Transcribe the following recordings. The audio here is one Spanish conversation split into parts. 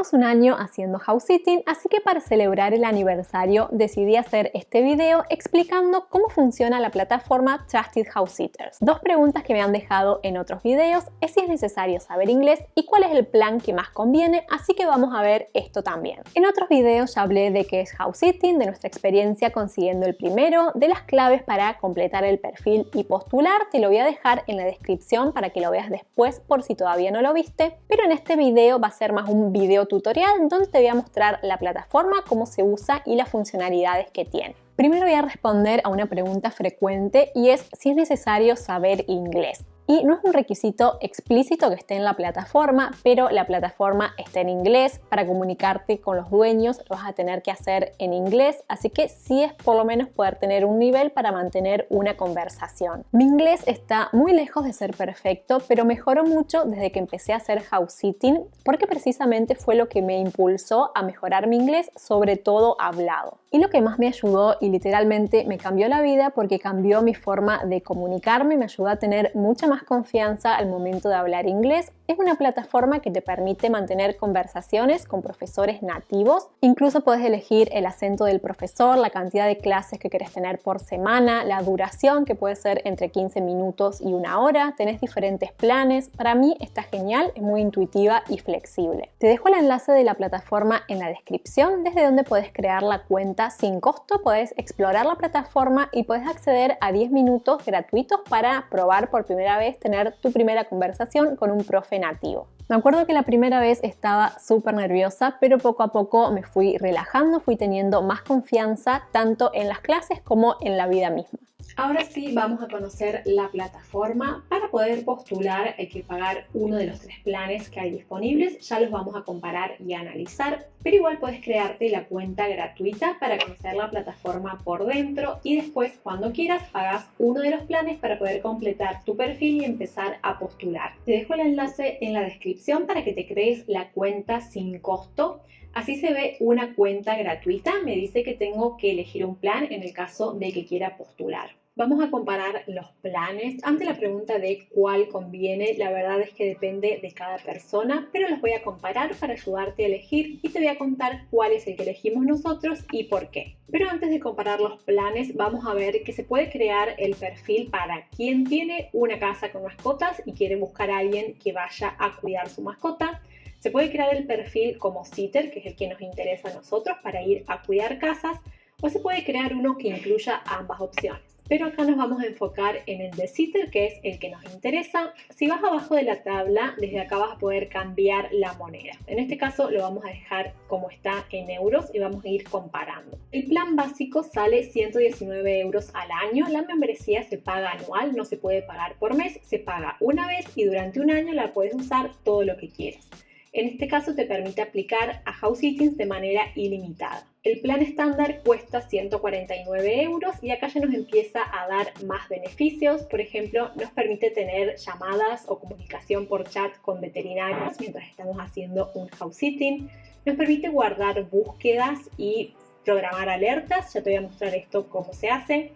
Cumplimos un año haciendo house sitting, así que para celebrar el aniversario decidí hacer este video explicando cómo funciona la plataforma Trusted House Sitters. Dos preguntas que me han dejado en otros videos es si es necesario saber inglés y cuál es el plan que más conviene, así que vamos a ver esto también. En otros videos ya hablé de qué es house sitting, de nuestra experiencia consiguiendo el primero, de las claves para completar el perfil y postular. Te lo voy a dejar en la descripción para que lo veas después por si todavía no lo viste, pero en este video va a ser más un video tutorial donde te voy a mostrar la plataforma, cómo se usa y las funcionalidades que tiene. Primero voy a responder a una pregunta frecuente y es si es necesario saber inglés. Y no es un requisito explícito que esté en la plataforma, pero la plataforma está en inglés. Para comunicarte con los dueños lo vas a tener que hacer en inglés, así que sí es por lo menos poder tener un nivel para mantener una conversación. Mi inglés está muy lejos de ser perfecto, pero mejoró mucho desde que empecé a hacer house sitting, porque precisamente fue lo que me impulsó a mejorar mi inglés, sobre todo hablado. Y lo que más me ayudó y literalmente me cambió la vida porque cambió mi forma de comunicarme, me ayudó a tener mucha más confianza al momento de hablar inglés. Es una plataforma que te permite mantener conversaciones con profesores nativos. Incluso puedes elegir el acento del profesor, la cantidad de clases que querés tener por semana, la duración que puede ser entre 15 minutos y una hora. Tenés diferentes planes. Para mí está genial, es muy intuitiva y flexible. Te dejo el enlace de la plataforma en la descripción, desde donde puedes crear la cuenta sin costo. Puedes explorar la plataforma y puedes acceder a 10 minutos gratuitos para probar por primera vez tener tu primera conversación con un profe nativo. Me acuerdo que la primera vez estaba súper nerviosa, pero poco a poco me fui relajando, fui teniendo más confianza tanto en las clases como en la vida misma. Ahora sí vamos a conocer la plataforma. Para poder postular hay que pagar uno de los 3 planes que hay disponibles. Ya los vamos a comparar y analizar, pero igual puedes crearte la cuenta gratuita para conocer la plataforma por dentro y después cuando quieras pagas uno de los planes para poder completar tu perfil y empezar a postular. Te dejo el enlace en la descripción para que te crees la cuenta sin costo. Así se ve una cuenta gratuita. Me dice que tengo que elegir un plan en el caso de que quiera postular. Vamos a comparar los planes. Ante la pregunta de cuál conviene, la verdad es que depende de cada persona, pero los voy a comparar para ayudarte a elegir y te voy a contar cuál es el que elegimos nosotros y por qué. Pero antes de comparar los planes, vamos a ver que se puede crear el perfil para quien tiene una casa con mascotas y quiere buscar a alguien que vaya a cuidar su mascota. Se puede crear el perfil como sitter, que es el que nos interesa a nosotros para ir a cuidar casas, o se puede crear uno que incluya ambas opciones. Pero acá nos vamos a enfocar en el de sitter, que es el que nos interesa. Si vas abajo de la tabla, desde acá vas a poder cambiar la moneda. En este caso lo vamos a dejar como está en euros y vamos a ir comparando. El plan básico sale 119 euros al año. La membresía se paga anual, no se puede pagar por mes, se paga una vez y durante un año la puedes usar todo lo que quieras. En este caso te permite aplicar a house sittings de manera ilimitada. El plan estándar cuesta 149 euros y acá ya nos empieza a dar más beneficios. Por ejemplo, nos permite tener llamadas o comunicación por chat con veterinarios mientras estamos haciendo un house sitting. Nos permite guardar búsquedas y programar alertas. Ya te voy a mostrar esto cómo se hace.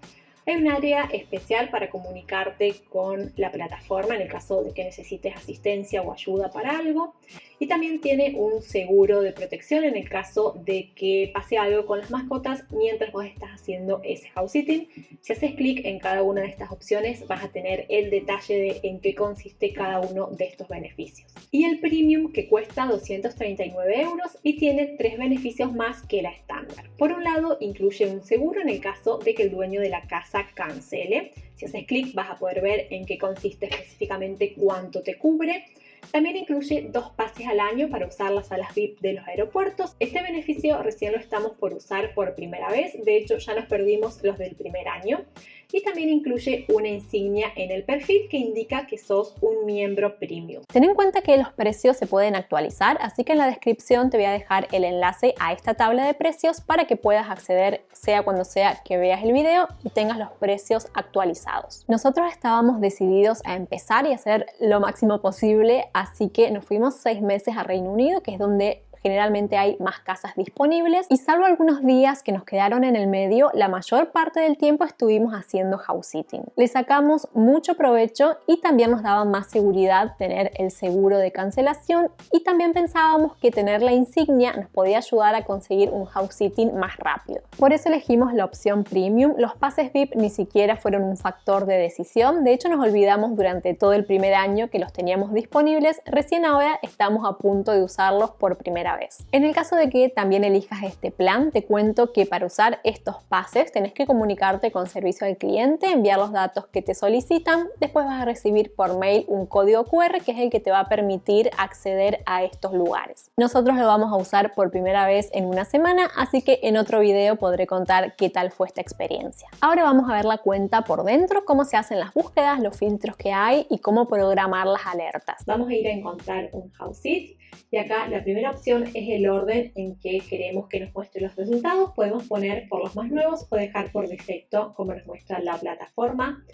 Hay un área especial para comunicarte con la plataforma en el caso de que necesites asistencia o ayuda para algo. Y también tiene un seguro de protección en el caso de que pase algo con las mascotas mientras vos estás haciendo ese house sitting. Si haces clic en cada una de estas opciones vas a tener el detalle de en qué consiste cada uno de estos beneficios. Y el premium, que cuesta 239 euros y tiene 3 beneficios más que la estándar. Por un lado, incluye un seguro en el caso de que el dueño de la casa cancele. Si haces clic vas a poder ver en qué consiste específicamente, cuánto te cubre. También incluye 2 pases al año para usar las salas VIP de los aeropuertos. Este beneficio recién lo estamos por usar por primera vez, de hecho ya nos perdimos los del primer año. Y también incluye una insignia en el perfil que indica que sos un miembro premium. Ten en cuenta que los precios se pueden actualizar, así que en la descripción te voy a dejar el enlace a esta tabla de precios para que puedas acceder sea cuando sea que veas el video y tengas los precios actualizados. Nosotros estábamos decididos a empezar y hacer lo máximo posible, así que nos fuimos 6 meses a Reino Unido, que es donde generalmente hay más casas disponibles y salvo algunos días que nos quedaron en el medio, la mayor parte del tiempo estuvimos haciendo house sitting. Le sacamos mucho provecho y también nos daba más seguridad tener el seguro de cancelación y también pensábamos que tener la insignia nos podía ayudar a conseguir un house sitting más rápido. Por eso elegimos la opción premium. Los pases VIP ni siquiera fueron un factor de decisión, de hecho nos olvidamos durante todo el primer año que los teníamos disponibles, recién ahora estamos a punto de usarlos por primera vez. En el caso de que también elijas este plan, te cuento que para usar estos pases tenés que comunicarte con servicio al cliente, enviar los datos que te solicitan, después vas a recibir por mail un código QR que es el que te va a permitir acceder a estos lugares. Nosotros lo vamos a usar por primera vez en una semana, así que en otro video podré contar qué tal fue esta experiencia. Ahora vamos a ver la cuenta por dentro, cómo se hacen las búsquedas, los filtros que hay y cómo programar las alertas. Vamos a ir a encontrar un house sit y acá la primera opción es el orden en que queremos que nos muestre los resultados. Podemos poner por los más nuevos o dejar por defecto como nos muestra la plataforma.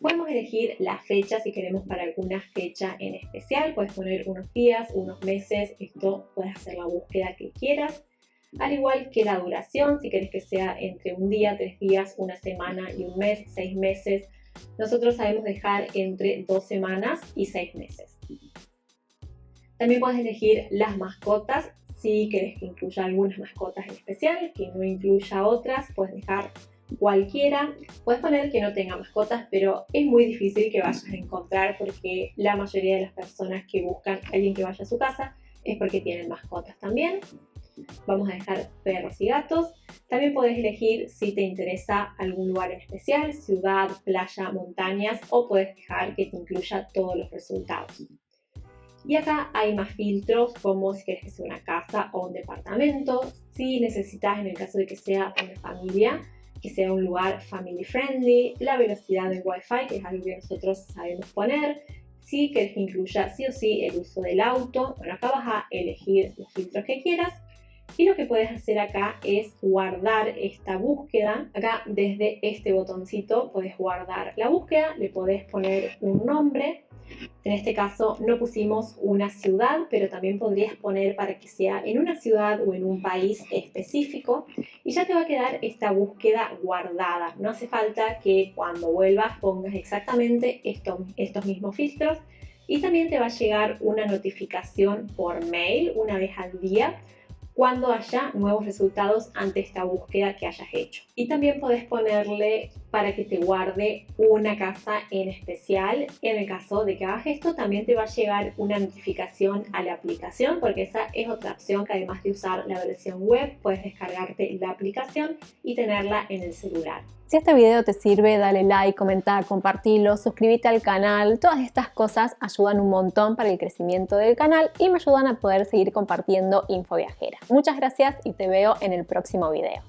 Podemos elegir la fecha si queremos para alguna fecha en especial. Puedes poner unos días, unos meses, esto puedes hacer la búsqueda que quieras. Al igual que la duración, si quieres que sea entre un día, 3 días, una semana y un mes, 6 meses. Nosotros sabemos dejar entre 2 semanas y 6 meses. También puedes elegir las mascotas, si quieres que incluya algunas mascotas en especial, que no incluya otras, puedes dejar cualquiera. Puedes poner que no tenga mascotas, pero es muy difícil que vayas a encontrar porque la mayoría de las personas que buscan a alguien que vaya a su casa es porque tienen mascotas también. Vamos a dejar perros y gatos. También puedes elegir si te interesa algún lugar en especial, ciudad, playa, montañas, o puedes dejar que te incluya todos los resultados. Y acá hay más filtros como si quieres que sea una casa o un departamento, si necesitas en el caso de que sea una familia, que sea un lugar family friendly, la velocidad del Wi-Fi, que es algo que nosotros sabemos poner, si quieres que incluya sí o sí el uso del auto. Bueno, acá vas a elegir los filtros que quieras. Y lo que puedes hacer acá es guardar esta búsqueda. Acá desde este botoncito puedes guardar la búsqueda, le podés poner un nombre. En este caso no pusimos una ciudad, pero también podrías poner para que sea en una ciudad o en un país específico y ya te va a quedar esta búsqueda guardada. No hace falta que cuando vuelvas pongas exactamente estos mismos filtros y también te va a llegar una notificación por mail una vez al día cuando haya nuevos resultados ante esta búsqueda que hayas hecho. Y también podés ponerle para que te guarde una casa en especial. En el caso de que hagas esto, también te va a llegar una notificación a la aplicación, porque esa es otra opción que además de usar la versión web, puedes descargarte la aplicación y tenerla en el celular. Si este video te sirve, dale like, comenta, compartilo, suscríbete al canal. Todas estas cosas ayudan un montón para el crecimiento del canal y me ayudan a poder seguir compartiendo info viajera. Muchas gracias y te veo en el próximo video.